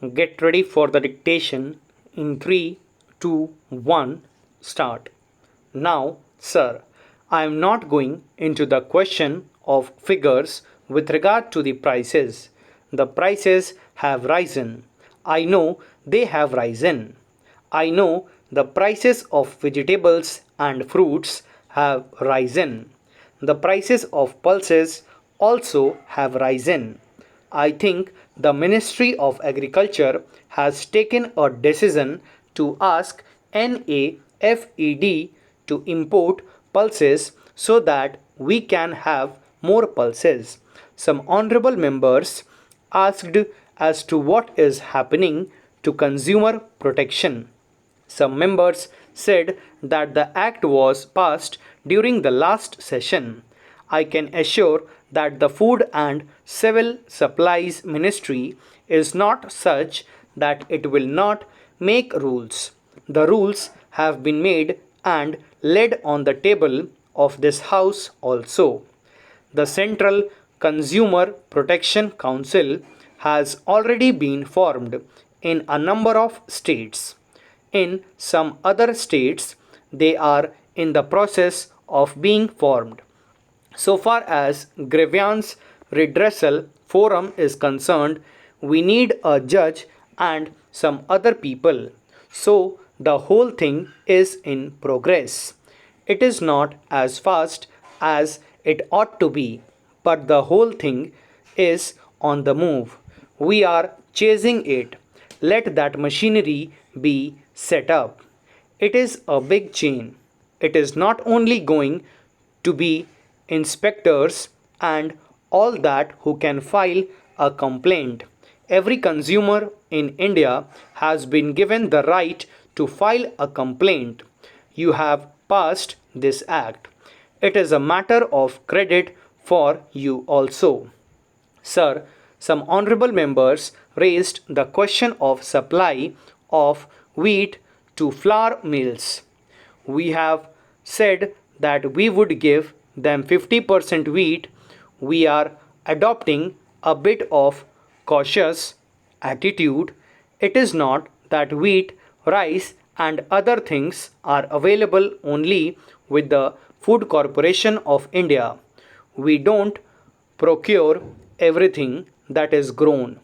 Get ready for the dictation in 3, 2, 1, start. Now, sir, I am not going into the question of figures with regard to the prices. The prices have risen. I know they have risen. I know the prices of vegetables and fruits have risen. The prices of pulses also have risen. I think the Ministry of Agriculture has taken a decision to ask NAFED to import pulses so that we can have more pulses. Some honorable members asked as to what is happening to consumer protection. Some members said that the act was passed during the last session. I can assure that the Food and Civil Supplies Ministry is not such that it will not make rules. The rules have been made and laid on the table of this House also. The Central Consumer Protection Council has already been formed in a number of states. In some other states, they are in the process of being formed. So far as grievance redressal forum is concerned, we need a judge and some other people. So the whole thing is in progress. It is not as fast as it ought to be, but the whole thing is on the move. We are chasing it. Let that machinery be set up. It is a big chain. It is not only going to be inspectors and all that who can file a complaint. Every consumer in India has been given the right to file a complaint. You have passed this act. It is a matter of credit for you also. Sir, some honorable members raised the question of supply of wheat to flour mills. We have said that we would give them 50% wheat. We are adopting a bit of cautious attitude. It is not that wheat, rice, and other things are available only with the Food Corporation of India. We don't procure everything that is grown.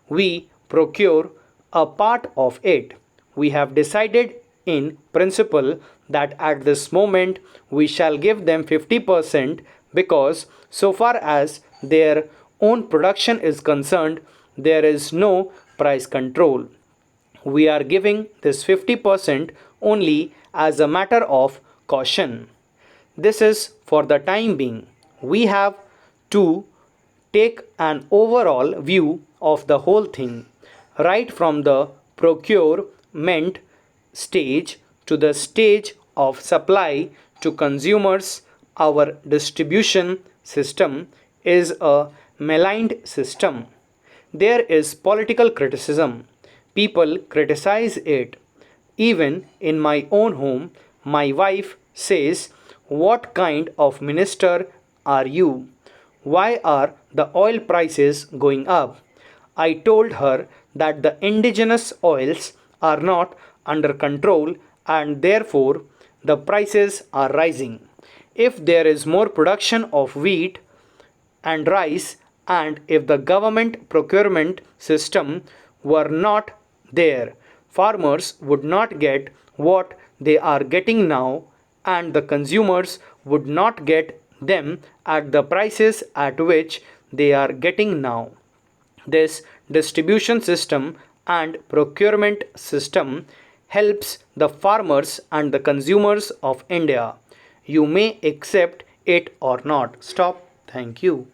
We procure a part of it. We have decided in principle that at this moment we shall give them 50% because so far as their own production is concerned, there is no price control. We are giving this 50% only as a matter of caution. This is for the time being. We have to take an overall view of the whole thing, right from the procurement stage to the stage of supply to consumers. Our distribution system is a maligned system. There is political criticism. People criticize it. Even in my own home, my wife says, "What kind of minister are you? Why are the oil prices going up?" I told her that the indigenous oils are not under control and therefore the prices are rising. If there is more production of wheat and rice, and if the government procurement system were not there, farmers would not get what they are getting now, and the consumers would not get them at the prices at which they are getting now. This distribution system and procurement system helps the farmers and the consumers of India. You may accept it or not. Stop. Thank you.